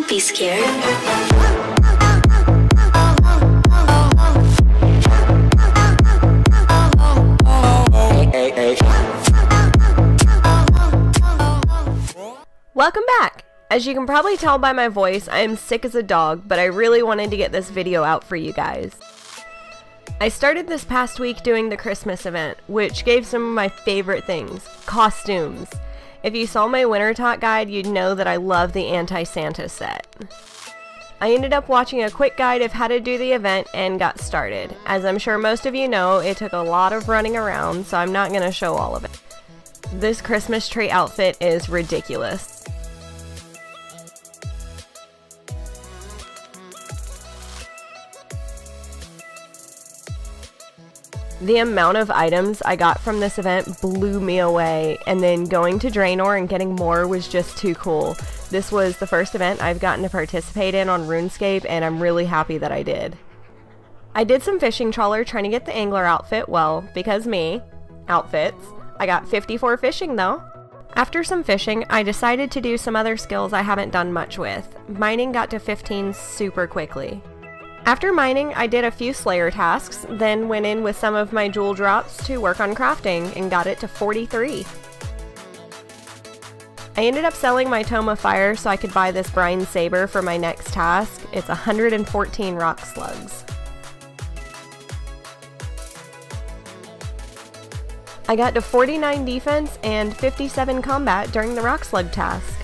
be scared. Welcome back! As you can probably tell by my voice, I am sick as a dog, but I really wanted to get this video out for you guys. I started this past week doing the Christmas event, which gave some of my favorite things, costumes. If you saw my winter talk guide, you'd know that I love the anti-Santa set. I ended up watching a quick guide of how to do the event and got started. As I'm sure most of you know, it took a lot of running around, so I'm not going to show all of it. This Christmas tree outfit is ridiculous. The amount of items I got from this event blew me away, and then going to Draenor and getting more was just too cool. This was the first event I've gotten to participate in on RuneScape, and I'm really happy that I did. I did some fishing trawler trying to get the angler outfit, well, because me. Outfits. I got 54 fishing though. After some fishing, I decided to do some other skills I haven't done much with. Mining got to 15 super quickly. After mining, I did a few Slayer tasks, then went in with some of my jewel drops to work on crafting and got it to 43. I ended up selling my Tome of Fire so I could buy this Brine Saber for my next task. It's 114 rock slugs. I got to 49 defense and 57 combat during the rock slug task.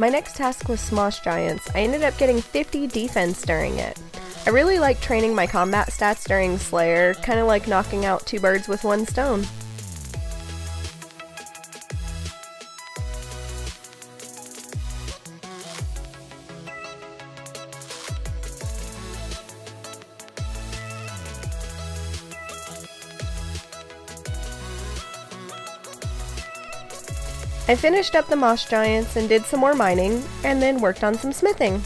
My next task was Smosh Giants. I ended up getting 50 defense during it. I really like training my combat stats during Slayer, kind of like knocking out two birds with one stone. I finished up the Mosh Giants and did some more mining, and then worked on some smithing.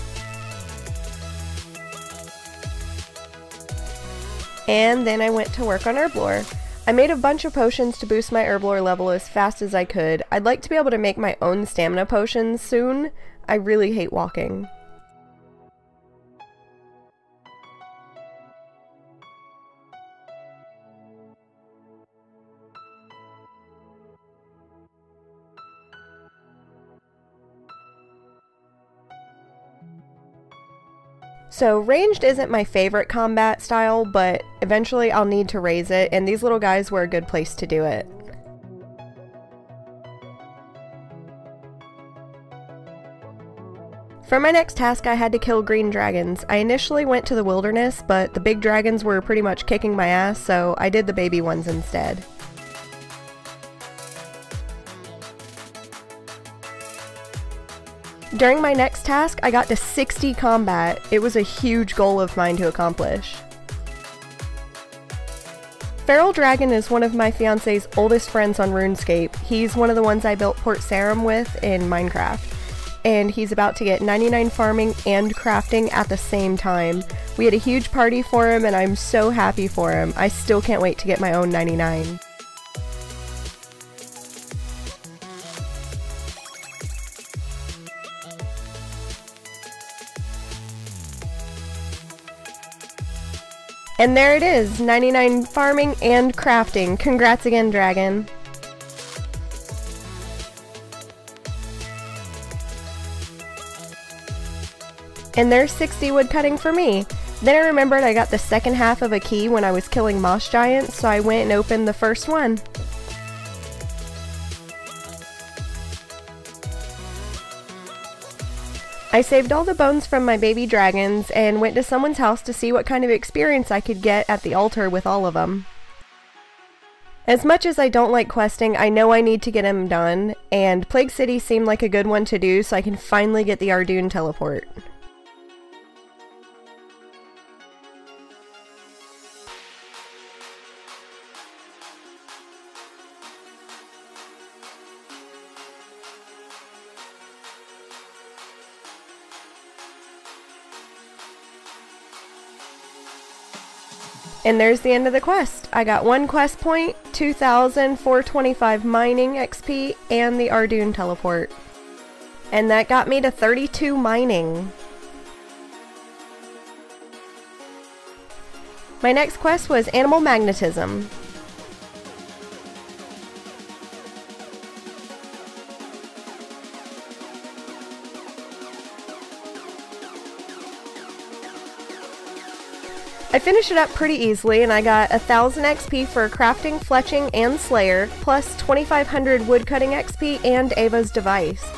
And then I went to work on Herblore. I made a bunch of potions to boost my Herblore level as fast as I could. I'd like to be able to make my own stamina potions soon. I really hate walking. So ranged isn't my favorite combat style, but eventually I'll need to raise it, and these little guys were a good place to do it. For my next task I had to kill green dragons. I initially went to the wilderness, but the big dragons were pretty much kicking my ass, so I did the baby ones instead. During my next task, I got to 60 combat. It was a huge goal of mine to accomplish. Feral Dragon is one of my fiance's oldest friends on RuneScape. He's one of the ones I built Port Sarim with in Minecraft. And he's about to get 99 farming and crafting at the same time. We had a huge party for him and I'm so happy for him. I still can't wait to get my own 99. And there it is, 99 farming and crafting. Congrats again, Dragon. And there's 60 woodcutting for me. Then I remembered I got the second half of a key when I was killing Mosh Giants, so I went and opened the first one. I saved all the bones from my baby dragons and went to someone's house to see what kind of experience I could get at the altar with all of them. As much as I don't like questing, I know I need to get them done, and Plague City seemed like a good one to do so I can finally get the Ardoon teleport. And there's the end of the quest. I got 1 quest point, 2,425 mining XP, and the Ardoon teleport. And that got me to 32 mining. My next quest was Animal Magnetism. I finished it up pretty easily and I got 1,000 XP for crafting, fletching, and slayer, plus 2,500 woodcutting XP and Ava's device.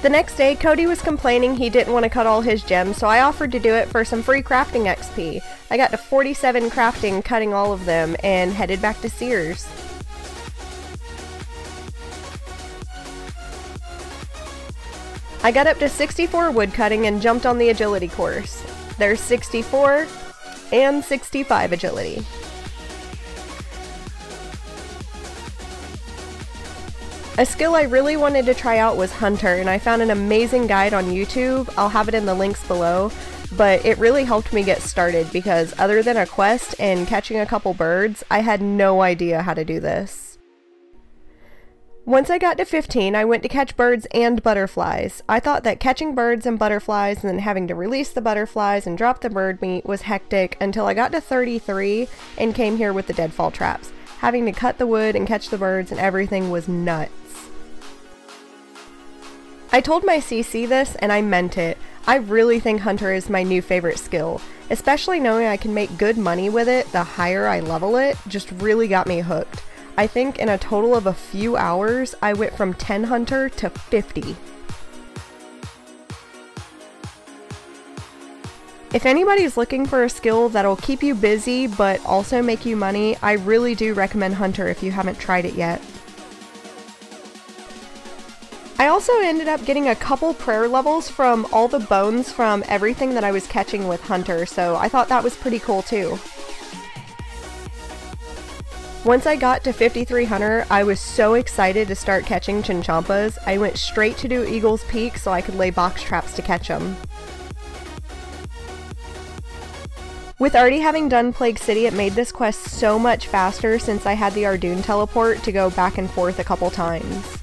The next day, Cody was complaining he didn't want to cut all his gems, so I offered to do it for some free crafting XP. I got to 47 crafting cutting all of them and headed back to Sears. I got up to 64 woodcutting and jumped on the agility course. There's 64 and 65 agility. A skill I really wanted to try out was Hunter, and I found an amazing guide on YouTube. I'll have it in the links below, but it really helped me get started because other than a quest and catching a couple birds, I had no idea how to do this. Once I got to 15, I went to catch birds and butterflies. I thought that catching birds and butterflies and then having to release the butterflies and drop the bird meat was hectic until I got to 33 and came here with the deadfall traps. Having to cut the wood and catch the birds and everything was nuts. I told my CC this and I meant it. I really think Hunter is my new favorite skill. Especially knowing I can make good money with it the higher I level it just really got me hooked. I think in a total of a few hours, I went from 10 Hunter to 50. If anybody's looking for a skill that'll keep you busy but also make you money, I really do recommend Hunter if you haven't tried it yet. I also ended up getting a couple prayer levels from all the bones from everything that I was catching with Hunter, so I thought that was pretty cool too. Once I got to 53 Hunter, I was so excited to start catching chinchompas. I went straight to do Eagle's Peak so I could lay box traps to catch them. With already having done Plague City, it made this quest so much faster since I had the Ardoon teleport to go back and forth a couple times.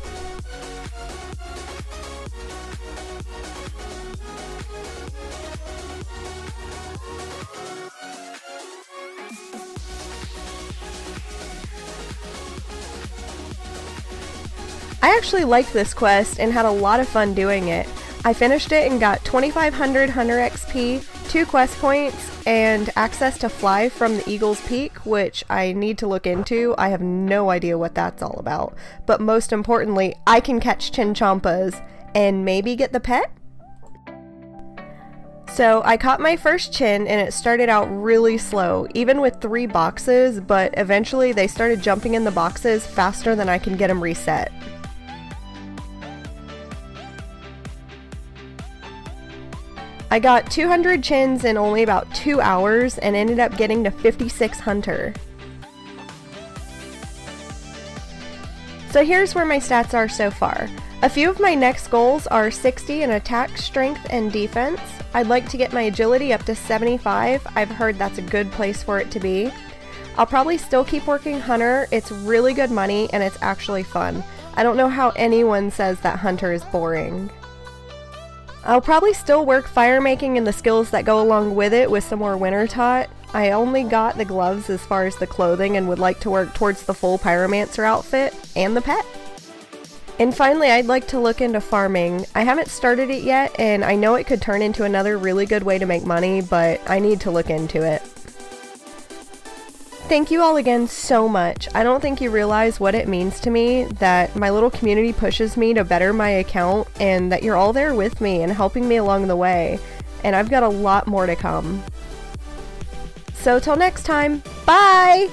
I actually liked this quest and had a lot of fun doing it. I finished it and got 2,500 Hunter XP, 2 quest points, and access to fly from the Eagle's Peak, which I need to look into. I have no idea what that's all about. But most importantly, I can catch chinchompas and maybe get the pet? So I caught my first chin and it started out really slow, even with 3 boxes, but eventually they started jumping in the boxes faster than I can get them reset. I got 200 chins in only about 2 hours and ended up getting to 56 Hunter. So here's where my stats are so far. A few of my next goals are 60 in attack, strength, and defense. I'd like to get my agility up to 75. I've heard that's a good place for it to be. I'll probably still keep working Hunter. It's really good money and it's actually fun. I don't know how anyone says that Hunter is boring. I'll probably still work fire making and the skills that go along with it with some more winter tot. I only got the gloves as far as the clothing and would like to work towards the full pyromancer outfit and the pet. And finally, I'd like to look into farming. I haven't started it yet and I know it could turn into another really good way to make money, but I need to look into it. Thank you all again so much. I don't think you realize what it means to me that my little community pushes me to better my account and that you're all there with me and helping me along the way. And I've got a lot more to come. So till next time, bye!